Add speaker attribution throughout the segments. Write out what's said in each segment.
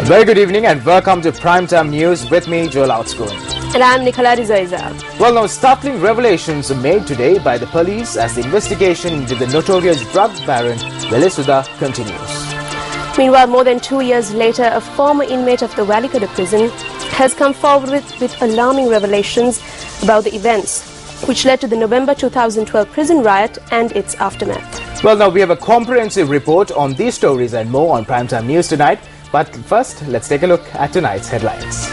Speaker 1: Very good evening and welcome to Primetime News with me, Joel Outspoon.
Speaker 2: And I'm Nicola Rizaiza.
Speaker 1: Well, now startling revelations are made today by the police as the investigation into the notorious drug baron Velisuda continues.
Speaker 2: Meanwhile, more than 2 years later, a former inmate of the Lanka prison has come forward with alarming revelations about the events which led to the November 2012 prison riot and its aftermath.
Speaker 1: Well, now we have a comprehensive report on these stories and more on Primetime News tonight. But first, let's take a look at tonight's headlines.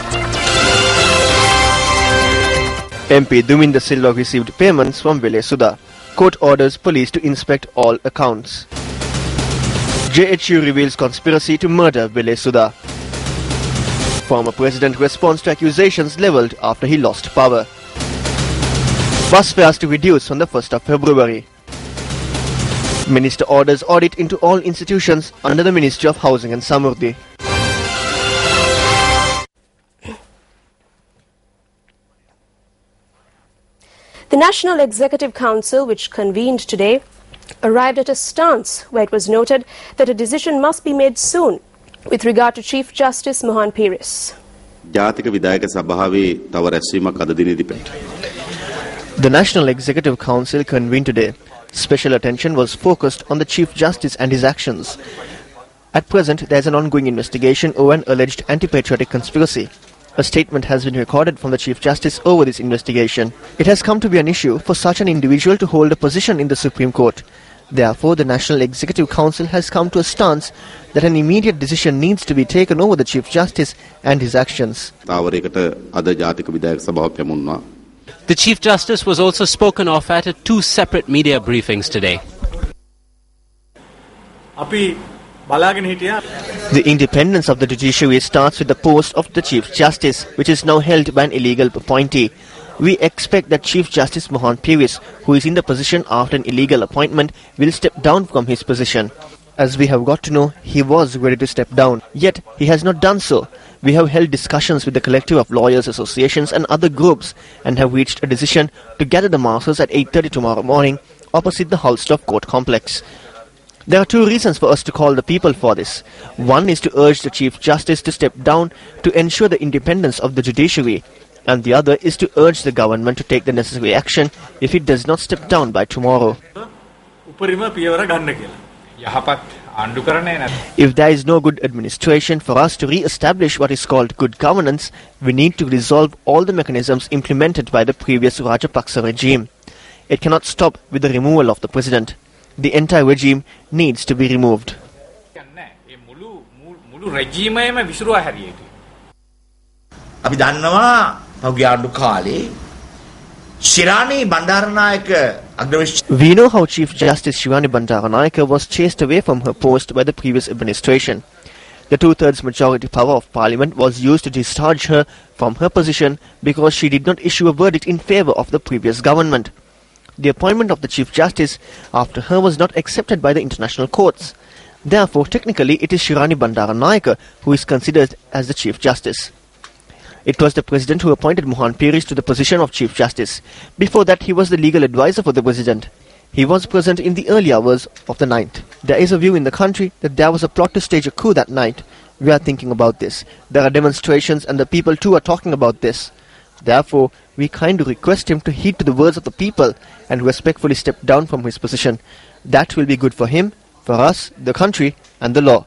Speaker 3: MP Duminda Silva received payments from Velisuda. Court orders police to inspect all accounts. JHU reveals conspiracy to murder Velisuda. Former president responds to accusations levelled after he lost power. Bus fares to reduce on the 1st of February. Minister orders audit into all institutions under the Ministry of Housing and Samurdhi.
Speaker 2: The National Executive Council, which convened today, arrived at a stance where it was noted that a decision must be made soon with regard to Chief Justice Mohan Peiris.
Speaker 3: The National Executive Council convened today. Special attention was focused on the Chief Justice and his actions. At present, there is an ongoing investigation over an alleged anti-patriotic conspiracy. A statement has been recorded from the Chief Justice over this investigation. It has come to be an issue for such an individual to hold a position in the Supreme Court. Therefore, the National Executive Council has come to a stance that an immediate decision needs to be taken over the Chief Justice and his actions.
Speaker 4: The Chief Justice was also spoken of at 2 separate media briefings today.
Speaker 3: The independence of the judiciary starts with the post of the Chief Justice, which is now held by an illegal appointee. We expect that Chief Justice Mohan Peiris, who is in the position after an illegal appointment, will step down from his position. As we have got to know, he was ready to step down, yet he has not done so. We have held discussions with the collective of lawyers associations and other groups and have reached a decision to gather the masses at 8:30 tomorrow morning opposite the Halsdorf Court complex. There are 2 reasons for us to call the people for this. One is to urge the Chief Justice to step down to ensure the independence of the judiciary, and the other is to urge the government to take the necessary action if it does not step down by tomorrow. If there is no good administration for us to re-establish what is called good governance, we need to resolve all the mechanisms implemented by the previous Rajapaksa regime. It cannot stop with the removal of the president. The entire regime needs to be removed. We know how Chief Justice Shirani Bandaranayake was chased away from her post by the previous administration. The 2/3 majority power of Parliament was used to discharge her from her position because she did not issue a verdict in favour of the previous government. The appointment of the Chief Justice after her was not accepted by the international courts. Therefore, technically, it is Shirani Bandaranayake who is considered as the Chief Justice. It was the President who appointed Mohan Peiris to the position of Chief Justice. Before that, he was the legal advisor for the President. He was present in the early hours of the night. There is a view in the country that there was a plot to stage a coup that night. We are thinking about this. There are demonstrations and the people too are talking about this. Therefore, we kindly request him to heed to the words of the people and respectfully step down from his position. That will be good for him, for us, the country and the law.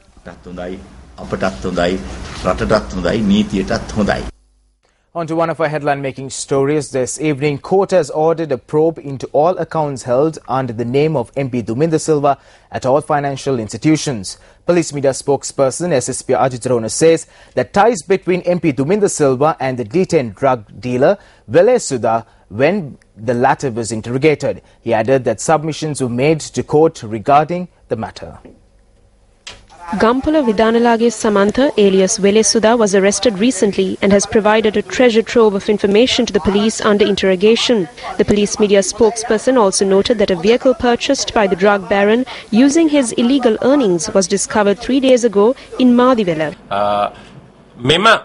Speaker 1: On to one of our headline-making stories. This evening, court has ordered a probe into all accounts held under the name of MP Duminda Silva at all financial institutions. Police media spokesperson SSP Ajit Rona says that ties between MP Duminda Silva and the detained drug dealer Velisuda when the latter was interrogated. He added that submissions were made to court regarding the matter.
Speaker 2: Gampala Vidanalage Samantha alias Velisuda was arrested recently and has provided a treasure trove of information to the police under interrogation. The police media spokesperson also noted that a vehicle purchased by the drug baron using his illegal earnings was discovered 3 days ago in Madivela.
Speaker 5: Mema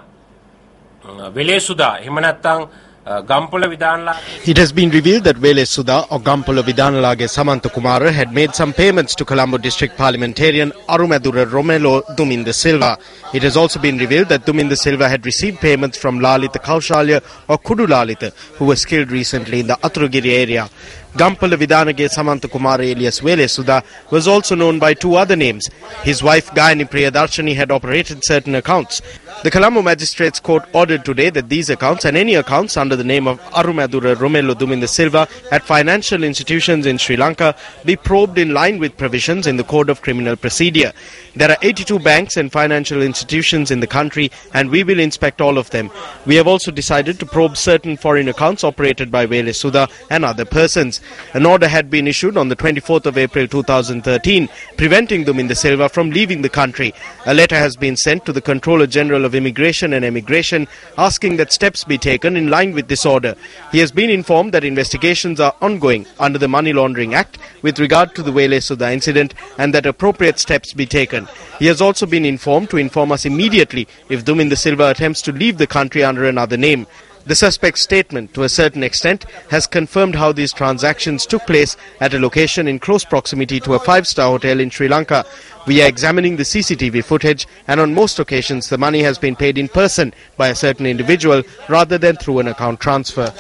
Speaker 5: Velisuda එහෙම නැත්නම් It has been revealed that Vele Sudha or Gampala Vidanalage Samantha Kumara had made some payments to Colombo District Parliamentarian Arumadura Romelo Duminda Silva. It has also been revealed that Duminda Silva had received payments from Lalita Kaushalya or Kudu Lalita, who was killed recently in the Aturugiri area. Gampala Vidanage Samantha Kumara alias Vele Sudha was also known by two other names. His wife Gayani Priyadarshini had operated certain accounts. The Colombo Magistrates Court ordered today that these accounts and any accounts under the name of Arumadura Romelo Duminda Silva at financial institutions in Sri Lanka be probed in line with provisions in the Code of Criminal Procedure. There are 82 banks and financial institutions in the country and we will inspect all of them. We have also decided to probe certain foreign accounts operated by Vele Sudha and other persons. An order had been issued on the 24th of April 2013 preventing Duminda Silva from leaving the country. A letter has been sent to the Controller General of Immigration and Emigration asking that steps be taken in line with this order. He has been informed that investigations are ongoing under the Money Laundering Act with regard to the Vele Sudha incident and that appropriate steps be taken. He has also been informed to inform us immediately if Duminda Silva attempts to leave the country under another name. The suspect's statement, to a certain extent, has confirmed how these transactions took place at a location in close proximity to a five-star hotel in Sri Lanka. We are examining the CCTV footage and on most occasions the money has been paid in person by a certain individual rather than through an account transfer.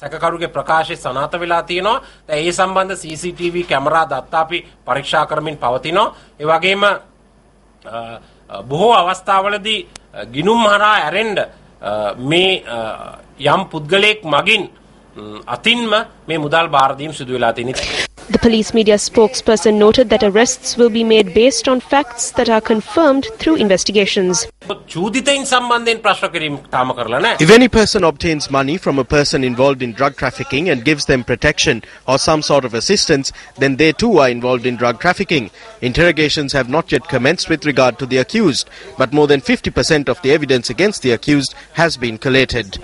Speaker 6: සැකකරුගේ ප්‍රකාශය සනාථ වෙලා තියෙනවා. ඒ සම්බන්ධ CCTV camera දත්ත අපි පරීක්ෂා කරමින් පවතිනවා. ඒ වගේම බොහෝ අවස්ථාවලදී ගිණුම් හරහා ඇරෙන්න මේ යම් පුද්ගලයෙක් මගින් අතින්ම මේ මුදල් බාර දීම සිදු වෙලා තියෙනවා.
Speaker 2: The police media spokesperson noted that arrests will be made based on facts that are confirmed through investigations.
Speaker 5: If any person obtains money from a person involved in drug trafficking and gives them protection or some sort of assistance, then they too are involved in drug trafficking. Interrogations have not yet commenced with regard to the accused, but more than 50% of the evidence against the accused has been collated.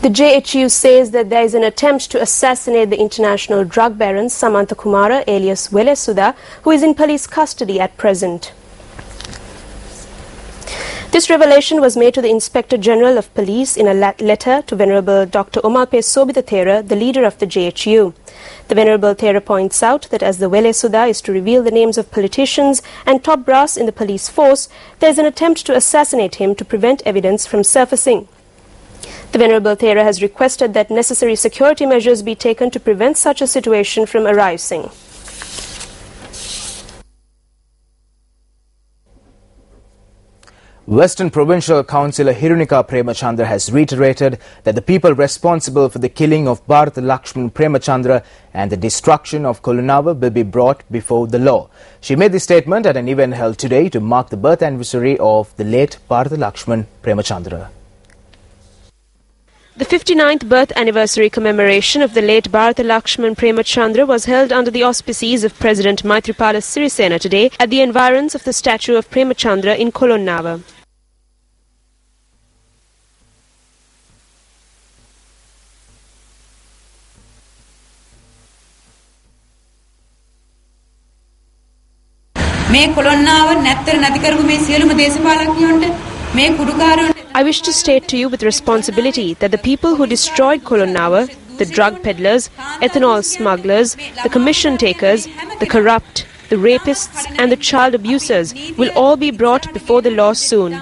Speaker 2: The JHU says that there is an attempt to assassinate the international drug baron Samantha Kumara alias Vele Sudha, who is in police custody at present. This revelation was made to the Inspector General of Police in a letter to Venerable Dr. Omalpe Sobita Thera, the leader of the JHU. The Venerable Thera points out that as the Vele Sudha is to reveal the names of politicians and top brass in the police force, there is an attempt to assassinate him to prevent evidence from surfacing. The Venerable Thera has requested that necessary security measures be taken to prevent such a situation from arising.
Speaker 1: Western Provincial Councillor Hirunika Premachandra has reiterated that the people responsible for the killing of Bharat Lakshman Premachandra and the destruction of Kolonava will be brought before the law. She made this statement at an event held today to mark the birth anniversary of the late Bharat Lakshman Premachandra.
Speaker 2: The 59th birth anniversary commemoration of the late Bharat Lakshman Premachandra was held under the auspices of President Maithripala Sirisena today at the environs of the statue of Premachandra in Kolonava. I wish to state to you with responsibility that the people who destroyed Kolonava, the drug peddlers, ethanol smugglers, the commission takers, the corrupt, the rapists and the child abusers will all be brought before the law soon.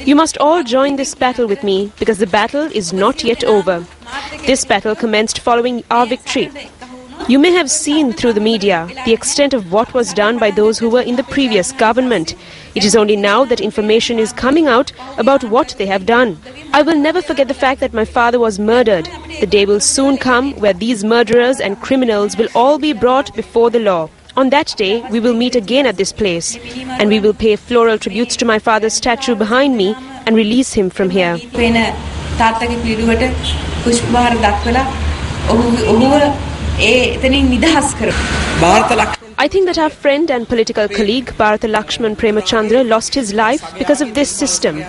Speaker 2: You must all join this battle with me because the battle is not yet over. This battle commenced following our victory. You may have seen through the media the extent of what was done by those who were in the previous government. It is only now that information is coming out about what they have done. I will never forget the fact that my father was murdered. The day will soon come where these murderers and criminals will all be brought before the law. On that day, we will meet again at this place, and we will pay floral tributes to my father's statue behind me and release him from here. I think that our friend and political colleague Bharat Lakshman Premachandra lost his life because of this system.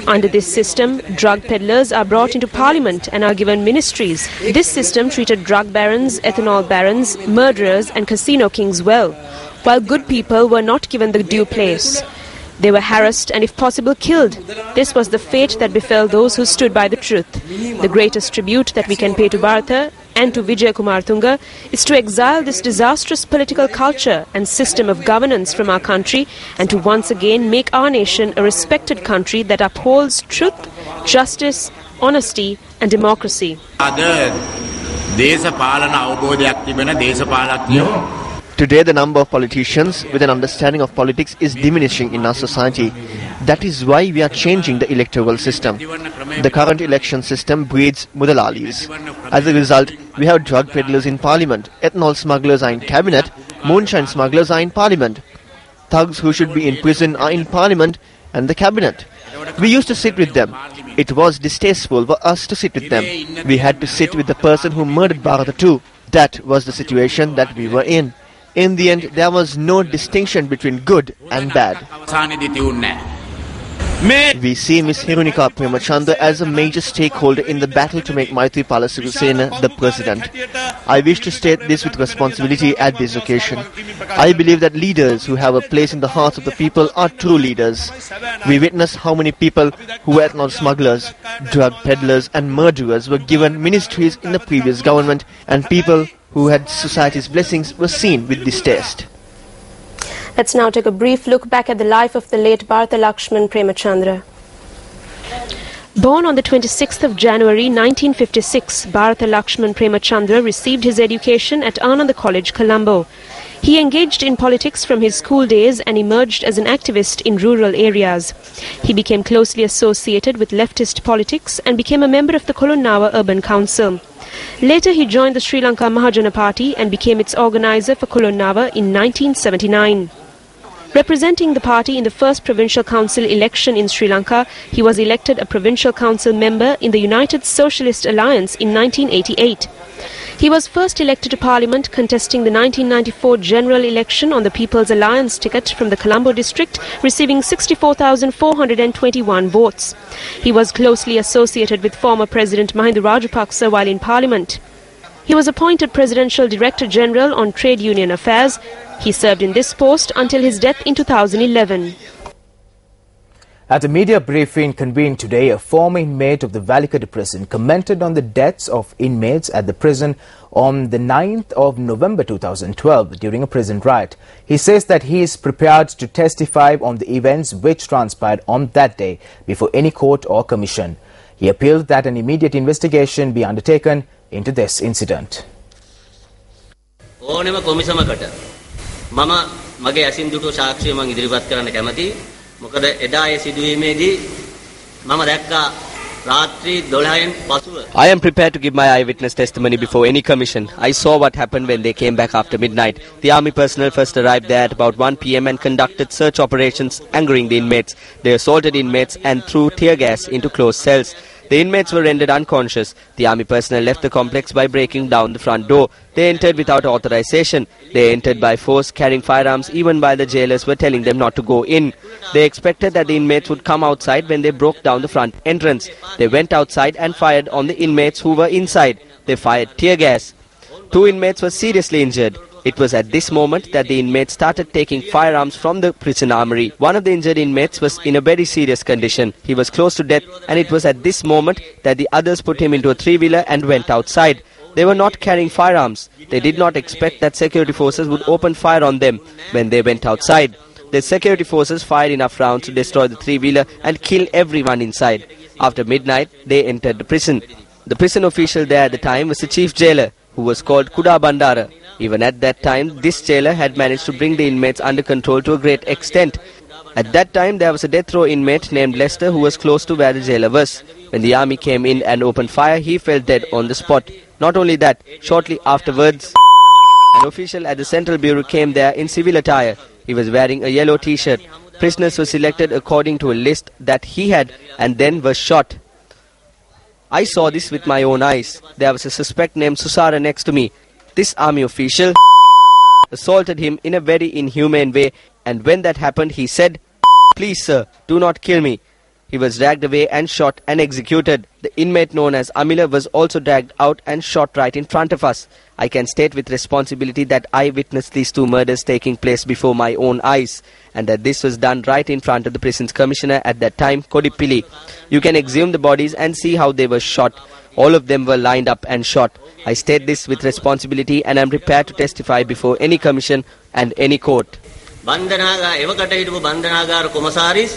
Speaker 2: Under this system, drug peddlers are brought into parliament and are given ministries. This system treated drug barons, ethanol barons, murderers and casino kings well, while good people were not given the due place. They were harassed and, if possible, killed. This was the fate that befell those who stood by the truth. The greatest tribute that we can pay to Bharata and to Vijay Kumar Tunga is to exile this disastrous political culture and system of governance from our country and to once again make our nation a respected country that upholds truth, justice, honesty and democracy.
Speaker 3: Today, the number of politicians with an understanding of politics is diminishing in our society. That is why we are changing the electoral system. The current election system breeds mudalalis. As a result, we have drug peddlers in parliament, ethanol smugglers are in cabinet, moonshine smugglers are in parliament. Thugs who should be in prison are in parliament and the cabinet. We used to sit with them. It was distasteful for us to sit with them. We had to sit with the person who murdered Bharata too. That was the situation that we were in. In the end, there was no distinction between good and bad. We see Ms. Hirunika Premachandra as a major stakeholder in the battle to make Maithripala Sirisena the president. I wish to state this with responsibility at this occasion. I believe that leaders who have a place in the hearts of the people are true leaders. We witnessed how many people who were ethanol smugglers, drug peddlers and murderers were given ministries in the previous government, and people who had society's blessings were seen with distaste.
Speaker 2: Let's now take a brief look back at the life of the late Bharata Lakshman Premachandra. Born on the 26th of January 1956, Bharata Lakshman Premachandra received his education at Ananda College, Colombo. He engaged in politics from his school days and emerged as an activist in rural areas. He became closely associated with leftist politics and became a member of the Kolonnawa Urban Council. Later he joined the Sri Lanka Mahajana Party and became its organizer for Kolonnawa in 1979. Representing the party in the first provincial council election in Sri Lanka, he was elected a provincial council member in the United Socialist Alliance in 1988. He was first elected to Parliament contesting the 1994 general election on the People's Alliance ticket from the Colombo district, receiving 64,421 votes. He was closely associated with former President Mahinda Rajapaksa while in Parliament. He was appointed Presidential Director General on Trade Union Affairs. He served in this post until his death in 2011.
Speaker 1: At a media briefing convened today, a former inmate of the Valikadu prison commented on the deaths of inmates at the prison on the 9th of November 2012 during a prison riot. He says that he is prepared to testify on the events which transpired on that day before any court or commission. He appealed that an immediate investigation be undertaken into this incident.
Speaker 7: මම මගේ ඇසින් දුටු සාක්ෂිය මම ඉදිරිපත් කරන්න කැමතියි. මොකද එදා ඒ සිදුවීමේදී මම දැක්කා රාත්‍රී 12න් පසුව.
Speaker 8: I am prepared to give my eyewitness testimony before any commission. I saw what happened when they came back after midnight. The army personnel first arrived there at about 1 p.m. and conducted search operations, angering the inmates. They assaulted inmates and threw tear gas into closed cells. The inmates were rendered unconscious. The army personnel left the complex by breaking down the front door. They entered without authorization. They entered by force, carrying firearms even while the jailers were telling them not to go in. They expected that the inmates would come outside when they broke down the front entrance. They went outside and fired on the inmates who were inside. They fired tear gas. 2 inmates were seriously injured. It was at this moment that the inmates started taking firearms from the prison armory. One of the injured inmates was in a very serious condition. He was close to death, and it was at this moment that the others put him into a 3-wheeler and went outside. They were not carrying firearms. They did not expect that security forces would open fire on them when they went outside. The security forces fired enough rounds to destroy the 3-wheeler and kill everyone inside. After midnight, they entered the prison. The prison official there at the time was the chief jailer, who was called Kuda Bandara. Even at that time, this jailer had managed to bring the inmates under control to a great extent. At that time, there was a death row inmate named Lester who was close to where the jailer was. When the army came in and opened fire, he fell dead on the spot. Not only that, shortly afterwards, an official at the Central Bureau came there in civil attire. He was wearing a yellow t-shirt. Prisoners were selected according to a list that he had and then were shot. I saw this with my own eyes. There was a suspect named Susara next to me. This army official assaulted him in a very inhumane way, and when that happened, he said, "Please sir, do not kill me." He was dragged away and shot and executed. The inmate known as Amila was also dragged out and shot right in front of us. I can state with responsibility that I witnessed these two murders taking place before my own eyes, and that this was done right in front of the prison's commissioner at that time, Kodipili. You can exhume the bodies and see how they were shot. All of them were lined up and shot. I state this with responsibility and am prepared to testify before any commission and any court.
Speaker 7: බන්ධනාගාර එවකට හිටපු බන්ධනාගාර කොමසාරිස්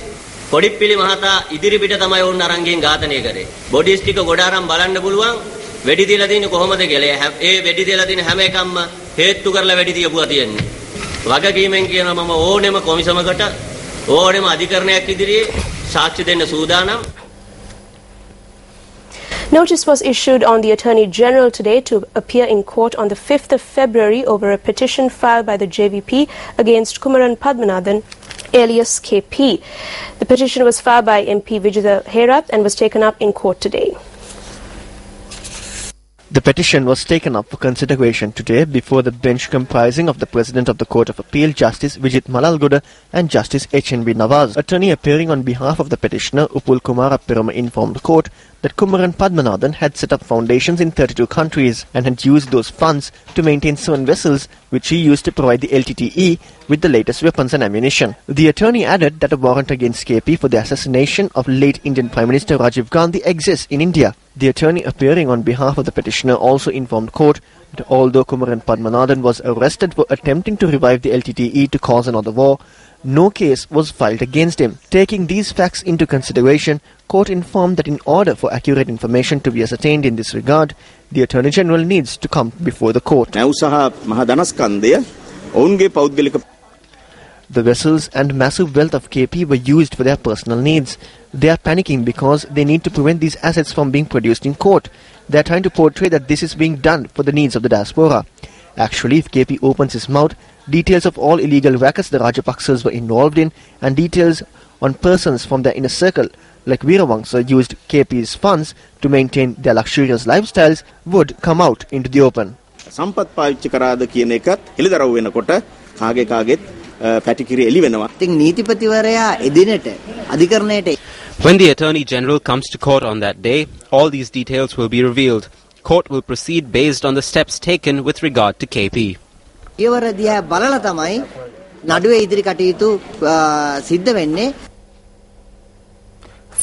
Speaker 7: කොඩිප්පිලි මහතා ඉදිරි පිට තමයි වුන් අරන්ගෙන් ඝාතනය කරේ. Bodies ටික ගොඩ අරන් බලන්න පුළුවන් වෙඩි තියලා තියෙන්නේ කොහොමද කියලා. ඒ වෙඩි තියලා තියෙන හැම එකක්ම හේතු කරලා වෙඩි තියපුවා තියෙන්නේ. වගකීමෙන් කියනවා මම ඕනෙම කොමිසමකට ඕනෙම අධිකරණයක් ඉදිරියේ සාක්ෂි දෙන්න සූදානම්.
Speaker 2: Notice was issued on the Attorney General today to appear in court on the 5th of February over a petition filed by the JVP against Kumaran Padmanathan, alias KP. The petition was filed by MP Vijitha Herath and was taken up in court today.
Speaker 3: The petition was taken up for consideration today before the bench comprising of the President of the Court of Appeal, Justice Vijit Malalgoda, and Justice H.N.B. Nawaz. Attorney appearing on behalf of the petitioner, Upul Kumara Pirama, informed the court that Kumaran Padmanathan had set up foundations in 32 countries and had used those funds to maintain 7 vessels which he used to provide the LTTE with the latest weapons and ammunition. The attorney added that a warrant against KP for the assassination of late Indian Prime Minister Rajiv Gandhi exists in India. The attorney appearing on behalf of the petitioner also informed court that although Kumaran Padmanathan was arrested for attempting to revive the LTTE to cause another war, no case was filed against him. Taking these facts into consideration, court informed that in order for accurate information to be ascertained in this regard, the Attorney General needs to come before the court. The vessels and massive wealth of KP were used for their personal needs. They are panicking because they need to prevent these assets from being produced in court. They are trying to portray that this is being done for the needs of the diaspora. Actually, if KP opens his mouth, details of all illegal rackets the Rajapaksas were involved in and details on persons from their inner circle like Veerawangsa used KP's funds to maintain their luxurious lifestyles would come out into the open.
Speaker 9: සම්පත් පාවිච්චි කරාද කියන එකත් හෙළිදරව් වෙනකොට කාගේ කාගෙත් පැටිකිරි එළි වෙනවා. ඉතින් නීතිපතිවරයා එදිනට අධිකරණයට
Speaker 4: When the Attorney General comes to court on that day, all these details will be revealed. Court will proceed based on the steps taken with regard to KP.
Speaker 10: ඊවර දිහා බලලා තමයි නඩුවේ ඉදිරි කටයුතු සිද්ධ වෙන්නේ.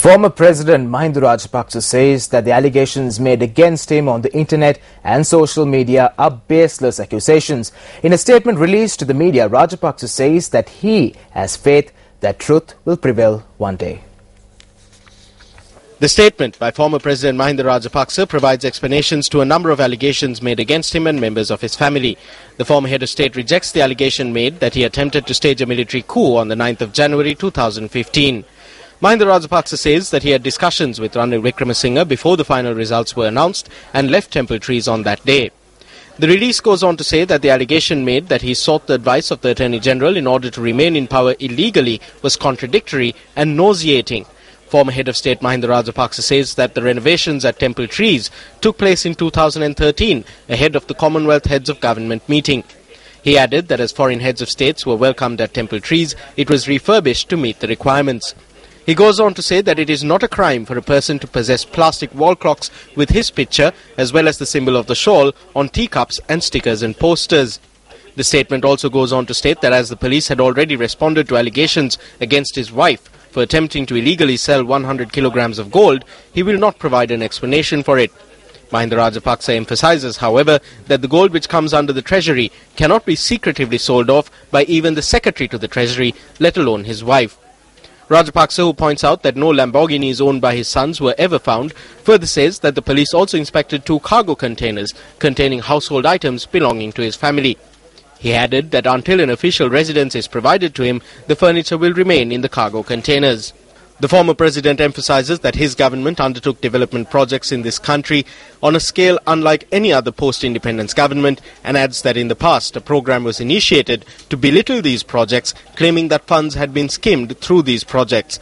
Speaker 1: Former President Mahinda Rajapaksa says that the allegations made against him on the internet and social media are baseless accusations. In a statement released to the media, Rajapaksa says that he has faith that truth will prevail one day.
Speaker 5: The statement by former President Mahinda Rajapaksa provides explanations to a number of allegations made against him and members of his family. The former head of state rejects the allegation made that he attempted to stage a military coup on the 9th of January 2015. Mahinda Rajapaksa says that he had discussions with Ranil Wickremesinghe before the final results were announced and left Temple Trees on that day. The release goes on to say that the allegation made that he sought the advice of the Attorney General in order to remain in power illegally was contradictory and nauseating. Former head of state Mahinda Rajapaksa says that the renovations at Temple Trees took place in 2013 ahead of the Commonwealth Heads of Government meeting. He added that as foreign heads of states were welcomed at Temple Trees, it was refurbished to meet the requirements. He goes on to say that it is not a crime for a person to possess plastic wall clocks with his picture as well as the symbol of the shawl on teacups and stickers and posters. The statement also goes on to state that as the police had already responded to allegations against his wife for attempting to illegally sell 100 kilograms of gold, he will not provide an explanation for it. Mahinda Rajapaksa emphasizes, however, that the gold which comes under the treasury cannot be secretively sold off by even the secretary to the treasury, let alone his wife. Rajapaksa, who points out that no Lamborghinis owned by his sons were ever found, further says that the police also inspected 2 cargo containers containing household items belonging to his family. He added that until an official residence is provided to him, the furniture will remain in the cargo containers. The former president emphasizes that his government undertook development projects in this country on a scale unlike any other post-independence government and adds that in the past a program was initiated to belittle these projects, claiming that funds had been skimmed through these projects.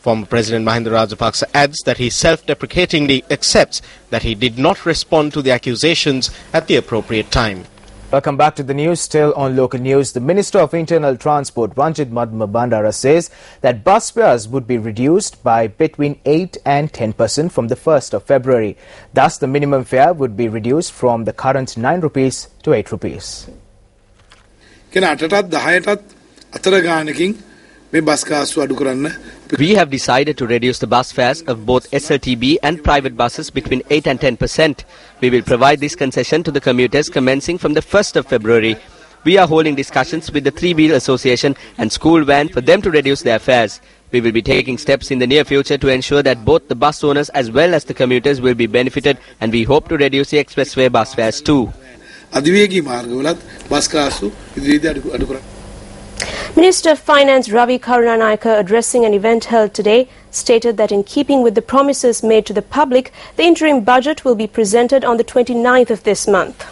Speaker 5: Former President Mahinda Rajapaksa adds that he self-deprecatingly accepts that he did not respond to the accusations at the appropriate time.
Speaker 1: Welcome back to the news. Still on local news, the Minister of Internal Transport, Ranjit Bandara, says that bus fares would be reduced by between 8 and 10% from the 1st of February. Thus, the minimum fare would be reduced from the current 9 rupees to 8 rupees.
Speaker 8: We have decided to reduce the bus fares of both SLTB and private buses between 8 and 10%. We will provide this concession to the commuters commencing from the 1st of February. We are holding discussions with the Three-Wheel Association and School Van for them to reduce their fares. We will be taking steps in the near future to ensure that both the bus owners as well as the commuters will be benefited, and we hope to reduce the expressway bus fares too.
Speaker 2: Minister of Finance Ravi Karunanayake, addressing an event held today, stated that in keeping with the promises made to the public, the interim budget will be presented on the 29th of this month.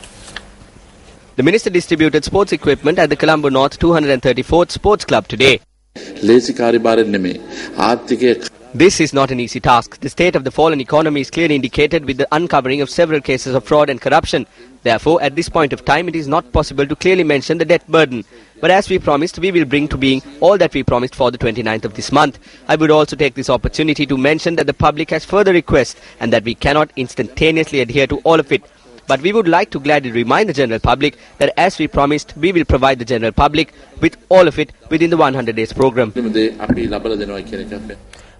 Speaker 8: The minister distributed sports equipment at the Colombo North 234th Sports Club today. This is not an easy task. The state of the fallen economy is clearly indicated with the uncovering of several cases of fraud and corruption. Therefore, at this point of time, it is not possible to clearly mention the debt burden. But as we promised, we will bring to being all that we promised for the 29th of this month. I would also take this opportunity to mention that the public has further requests and that we cannot instantaneously adhere to all of it. But we would like to gladly remind the general public that as we promised, we will provide the general public with all of it within the 100 days program.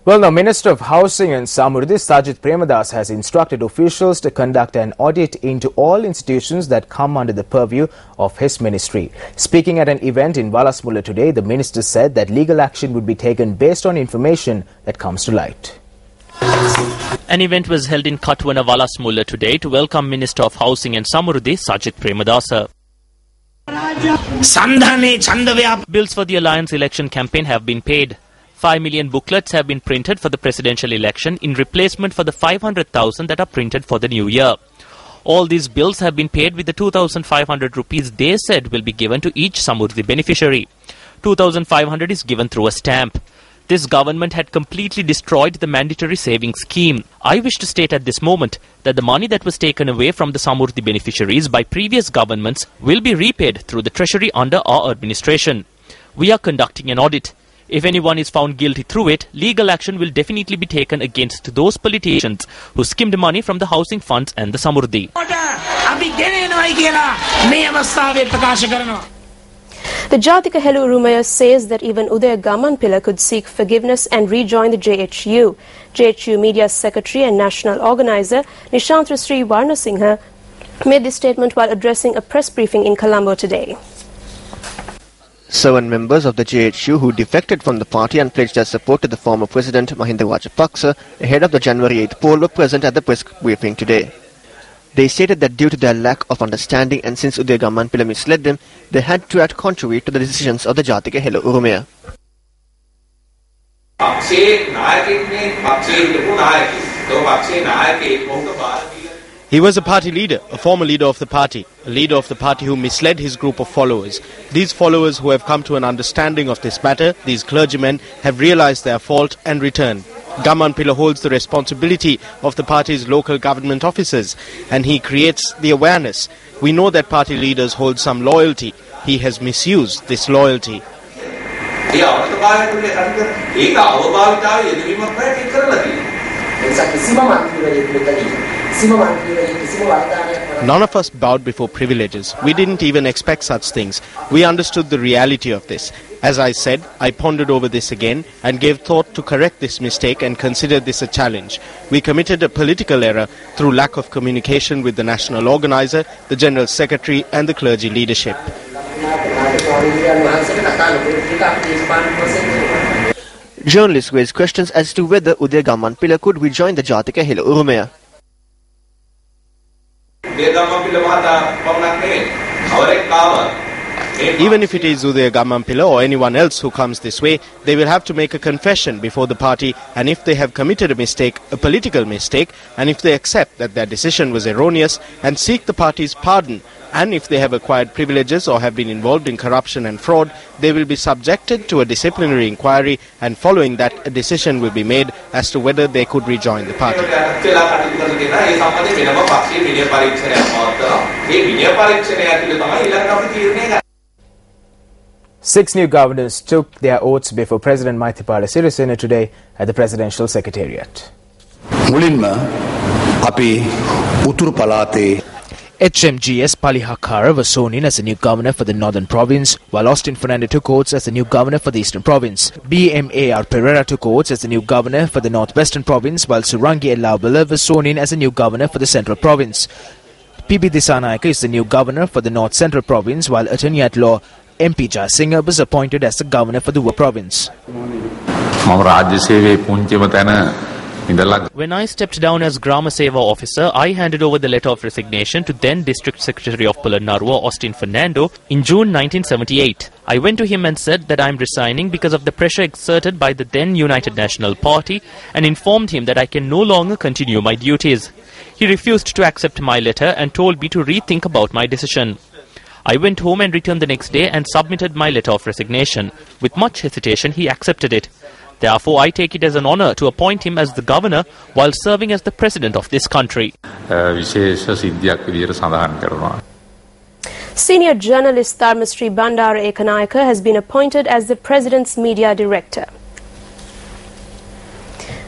Speaker 1: Well, now, Minister of Housing and Samurdhi Sajith Premadas has instructed officials to conduct an audit into all institutions that come under the purview of his ministry. Speaking at an event in Walasmulla today, the minister said that legal action would be taken based on information that comes to light.
Speaker 11: An event was held in Katwana, Walasmulla today to welcome Minister of Housing and Samurdhi Sajith Premadasa. Bills for the Alliance election campaign have been paid. 5 million booklets have been printed for the presidential election in replacement for the 500,000 that are printed for the new year. All these bills have been paid with the 2,500 rupees they said will be given to each Samurdhi beneficiary. 2,500 is given through a stamp. This government had completely destroyed the mandatory savings scheme. I wish to state at this moment that the money that was taken away from the Samurdhi beneficiaries by previous governments will be repaid through the treasury under our administration. We are conducting an audit. If anyone is found guilty through it, legal action will definitely be taken against those politicians who skimmed money from the housing funds and the Samurdhi.
Speaker 2: The Jatika Helu Urumaya says that even Udaya Gamanpila could seek forgiveness and rejoin the JHU. JHU Media Secretary and National Organizer Nishantra Sri Varnasinghe made this statement while addressing a press briefing in Colombo today.
Speaker 3: 7 members of the JHU who defected from the party and pledged their support to the former President Mahinda Rajapaksa ahead of the January 8th poll were present at the press briefing today. They stated that due to their lack of understanding and since Udaya Gamanpila misled them, they had to act contrary to the decisions of the Jatika Helu Urumaya.
Speaker 5: He was a party leader, a former leader of the party, a leader of the party who misled his group of followers. These followers who have come to an understanding of this matter, these clergymen, have realized their fault and returned. Gamanpila holds the responsibility of the party's local government officers, and he creates the awareness. We know that party leaders hold some loyalty. He has misused this loyalty. None of us bowed before privileges. We didn't even expect such things. We understood the reality of this. As I said, I pondered over this again and gave thought to correct this mistake and considered this a challenge. We committed a political error through lack of communication with the national organizer, the general secretary and the clergy leadership.
Speaker 3: Journalists raised questions as to whether Udaya Gamanpila could rejoin the Jatika Helu Urumaya.
Speaker 5: Even if it is Udaya Gamampila or anyone else who comes this way, they will have to make a confession before the party, and if they have committed a mistake, a political mistake, and if they accept that their decision was erroneous and seek the party's pardon, and if they have acquired privileges or have been involved in corruption and fraud, they will be subjected to a disciplinary inquiry, and following that a decision will be made as to whether they could rejoin the party.
Speaker 1: 6 new governors took their oaths before President Maithripala Sirisena today at the Presidential Secretariat. HMGS Palihakara was sworn in as the new governor for the Northern Province, while Austin Fernando took oaths as the new governor for the Eastern Province. BMAR Pereira took oaths as the new governor for the Northwestern Province, while Surangi Ellabala was sworn in as the new governor for the Central Province. PB Disanayaka is the new governor for the North Central Province, while Attorney at Law MP Jayasinghe was appointed as the governor for the Uva Province.
Speaker 11: When I stepped down as Grama Seva officer, I handed over the letter of resignation to then District Secretary of Polonnaruwa, Austin Fernando, in June 1978. I went to him and said that I am resigning because of the pressure exerted by the then United National Party, and informed him that I can no longer continue my duties. He refused to accept my letter and told me to rethink about my decision. I went home and returned the next day and submitted my letter of resignation. With much hesitation, he accepted it. Therefore, I take it as an honour to appoint him as the governor while serving as the president of this country.
Speaker 2: Senior journalist Tharmasree Bandara Ekanayake has been appointed as the President's Media Director.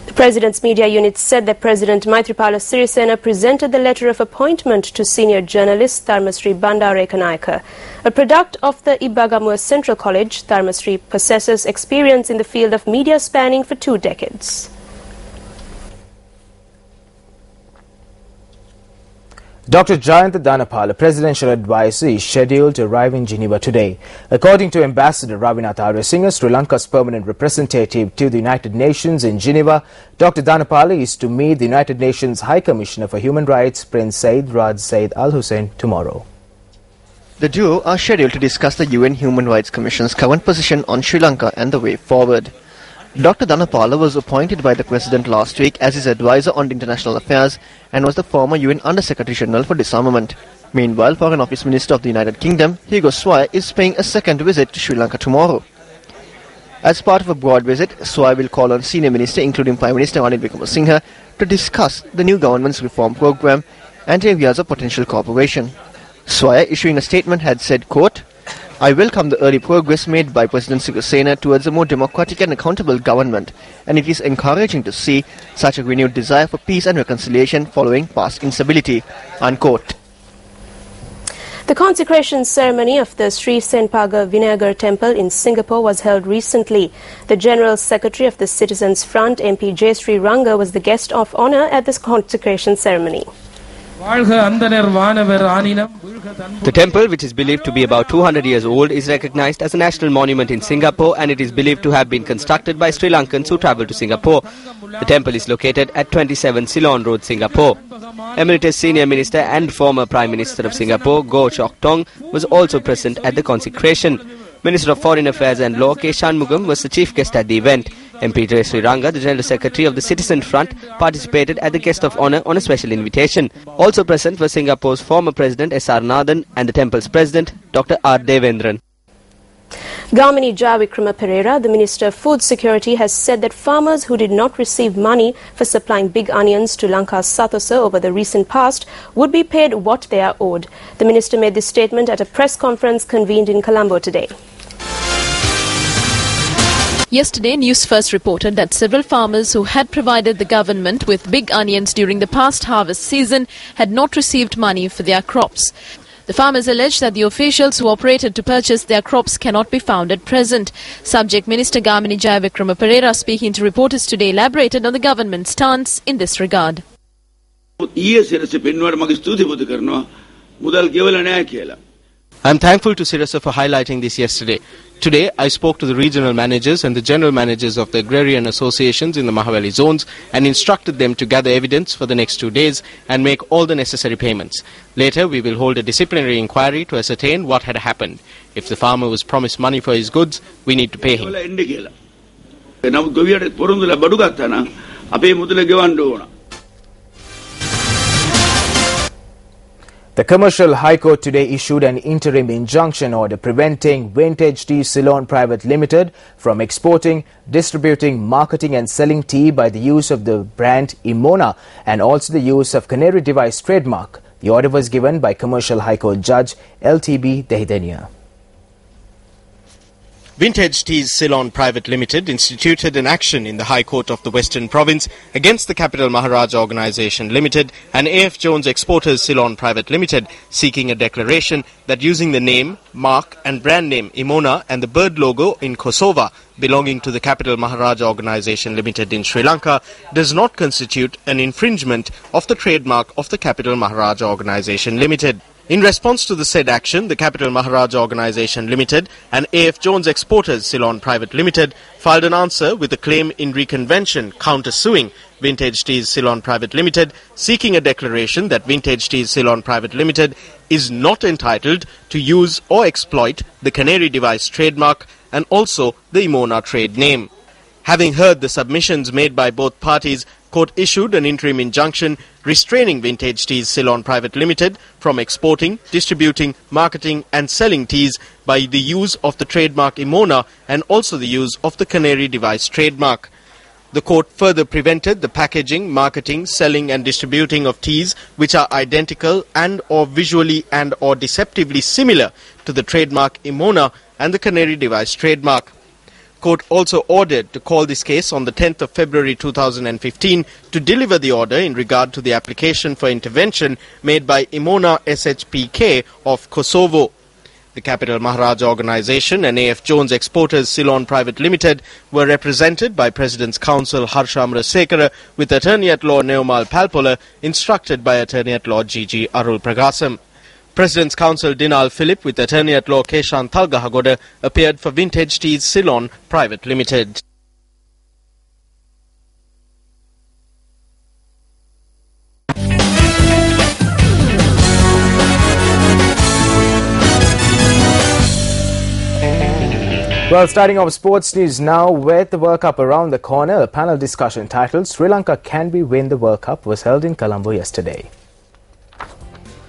Speaker 2: The President's Media Unit said that President Maithripala Sirisena presented the letter of appointment to senior journalist Tharmasree Bandara Ekanayake. A product of the Ibagamua Central College, Tharmasree possesses experience in the field of media spanning for 2 decades.
Speaker 1: Dr. Jayantha Dhanapala, presidential advisor, is scheduled to arrive in Geneva today. According to Ambassador Ravinath Aryasinghe, Sri Lanka's permanent representative to the United Nations in Geneva, Dr. Dhanapala is to meet the United Nations High Commissioner for Human Rights, Prince Said Rad Said Al Hussein, tomorrow.
Speaker 3: The duo are scheduled to discuss the UN Human Rights Commission's current position on Sri Lanka and the way forward. Dr. Dhanapala was appointed by the President last week as his advisor on international affairs and was the former UN Under-Secretary General for Disarmament. Meanwhile, Foreign Office Minister of the United Kingdom, Hugo Swire, is paying a second visit to Sri Lanka tomorrow. As part of a broad visit, Swire will call on senior ministers, including Prime Minister Ranil Wickremesinghe, to discuss the new government's reform program and areas of potential cooperation. Swire, issuing a statement, had said, quote, "I welcome the early progress made by President Sirisena towards a more democratic and accountable government, and it is encouraging to see such a renewed desire for peace and reconciliation following past instability." Unquote.
Speaker 2: The consecration ceremony of the Sri Senpaga Vinayagar Temple in Singapore was held recently. The General Secretary of the Citizens Front, MP J. Sri Ranga, was the guest of honour at this consecration ceremony.
Speaker 8: The temple, which is believed to be about 200 years old, is recognized as a national monument in Singapore, and it is believed to have been constructed by Sri Lankans who travelled to Singapore. The temple is located at 27 Ceylon Road, Singapore. Emeritus Senior Minister and former Prime Minister of Singapore, Goh Chok Tong, was also present at the consecration. Minister of Foreign Affairs and Law, K. Shanmugam, was the chief guest at the event. MP J. Sri Ranga, the General Secretary of the Citizen Front, participated as the guest of honour on a special invitation. Also present were Singapore's former President S.R. Nathan and the temple's President, Dr. R. Devendran.
Speaker 2: Gamini Jayavikrama Pereira, the Minister of Food Security, has said that farmers who did not receive money for supplying big onions to Lanka's Sathosa over the recent past would be paid what they are owed. The Minister made this statement at a press conference convened in Colombo today.
Speaker 12: Yesterday, Newsfirst reported that several farmers who had provided the government with big onions during the past harvest season had not received money for their crops. The farmers allege that the officials who operated to purchase their crops cannot be found at present. Subject Minister Gamini Jayavikrama Pereira, speaking to reporters today, elaborated on the government's stance in this regard.
Speaker 5: I'm thankful to Sirasa for highlighting this yesterday. Today, I spoke to the regional managers and the general managers of the agrarian associations in the Mahaweli zones and instructed them to gather evidence for the next 2 days and make all the necessary payments. Later, we will hold a disciplinary inquiry to ascertain what had happened. If the farmer was promised money for his goods, we need to pay him.
Speaker 1: The Commercial High Court today issued an interim injunction order preventing Vintage Tea Ceylon Private Limited from exporting, distributing, marketing and selling tea by the use of the brand Imona and also the use of Canary Device trademark. The order was given by Commercial High Court Judge LTB Dehidania.
Speaker 5: Vintage Teas Ceylon Private Limited instituted an action in the High Court of the Western Province against the Capital Maharaja Organisation Limited and AF Jones Exporters Ceylon Private Limited, seeking a declaration that using the name, mark and brand name Imona and the bird logo in Kosovo belonging to the Capital Maharaja Organisation Limited in Sri Lanka does not constitute an infringement of the trademark of the Capital Maharaja Organisation Limited. In response to the said action, the Capital Maharaja Organisation Limited and AF Jones Exporters Ceylon Private Limited filed an answer with a claim in reconvention counter-suing Vintage Teas Ceylon Private Limited, seeking a declaration that Vintage Teas Ceylon Private Limited is not entitled to use or exploit the Canary Device trademark and also the Imona trade name. Having heard the submissions made by both parties, Court issued an interim injunction restraining Vintage Teas Ceylon Private Limited from exporting, distributing, marketing and selling teas by the use of the trademark Imona and also the use of the Canary Device trademark. The court further prevented the packaging, marketing, selling and distributing of teas which are identical and or visually and or deceptively similar to the trademark Imona and the Canary Device trademark. Court also ordered to call this case on the 10th of February 2015 to deliver the order in regard to the application for intervention made by Imona SHPK of Kosovo. The Capital Maharaja Organisation and AF Jones Exporters Ceylon Private Limited were represented by President's Counsel Harsha Amarasekara with Attorney-at-Law Neomal Palpola, instructed by Attorney-at-Law G.G. Arul Pragasam. President's Counsel Dinal Philip with Attorney-at-Law Keshan Talgahagoda appeared for Vintage Teas Ceylon Private Limited.
Speaker 1: Well, starting off sports news now with the World Cup around the corner, a panel discussion titled Sri Lanka Can We Win the World Cup was held in Colombo yesterday.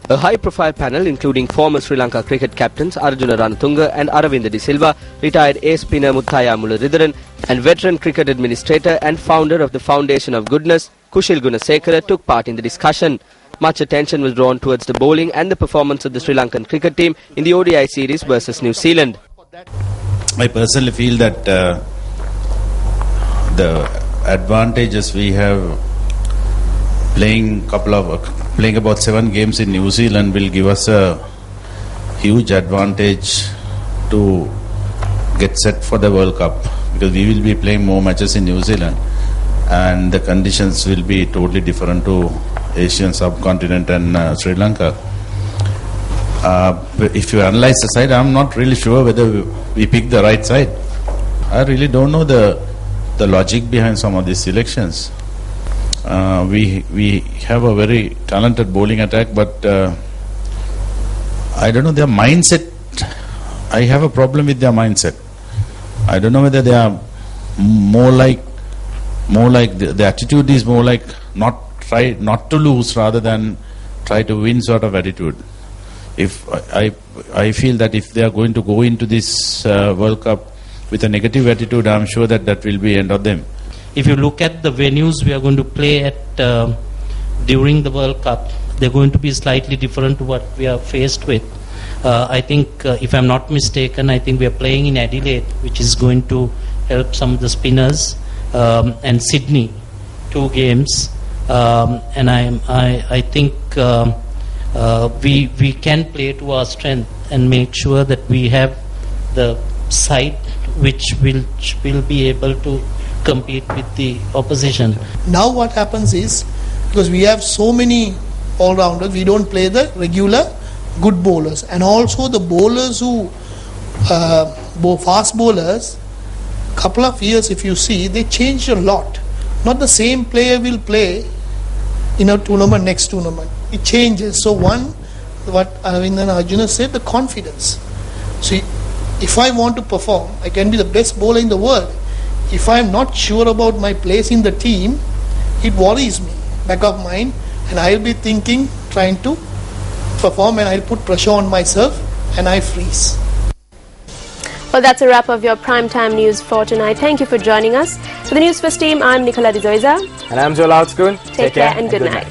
Speaker 8: A high-profile panel including former Sri Lanka cricket captains Arjuna Ranatunga and Aravinda De Silva, retired ace spinner Muthaya Mularidharan and veteran cricket administrator and founder of the Foundation of Goodness, Kushil Gunasekara, took part in the discussion. Much attention was drawn towards the bowling and the performance of the Sri Lankan cricket team in the ODI series versus New Zealand.
Speaker 13: I personally feel that the advantages we have playing about 7 games in New Zealand will give us a huge advantage to get set for the World Cup, because we will be playing more matches in New Zealand and the conditions will be totally different to Asian subcontinent and Sri Lanka. If you analyze the side, I'm not really sure whether we picked the right side. I really don't know the logic behind some of these selections. We have a very talented bowling attack, but I don't know their mindset. I have a problem with their mindset. I don't know whether they are more like the attitude is more like try not to lose rather than try to win sort of attitude. If I feel that if they are going to go into this World Cup with a negative attitude, I'm sure that will be end of them.
Speaker 14: If you look at the venues we are going to play at during the World Cup, they're going to be slightly different to what we are faced with. I think, if I'm not mistaken, I think we are playing in Adelaide, which is going to help some of the spinners, and Sydney, 2 games. And I think we can play to our strength and make sure that we have the side which will be able to compete with the opposition.
Speaker 15: Now what happens is, because we have so many all-rounders, we don't play the regular good bowlers, and also the bowlers who fast bowlers, couple of years if you see, they changed a lot. Not the same player will play in a tournament, next tournament. It changes. So one, what Aravindan Arjuna said, the confidence. See, if I want to perform, I can be the best bowler in the world. If I am not sure about my place in the team, it worries me, back of mind, and I will be thinking, trying to perform, and I will put pressure on myself, and I freeze.
Speaker 2: Well, that's a wrap of your primetime news for tonight. Thank you for joining us. For the Newsfirst team, I'm Nicola De Zoiza.
Speaker 1: And I'm Joel Outscoon.
Speaker 2: Take care and good night.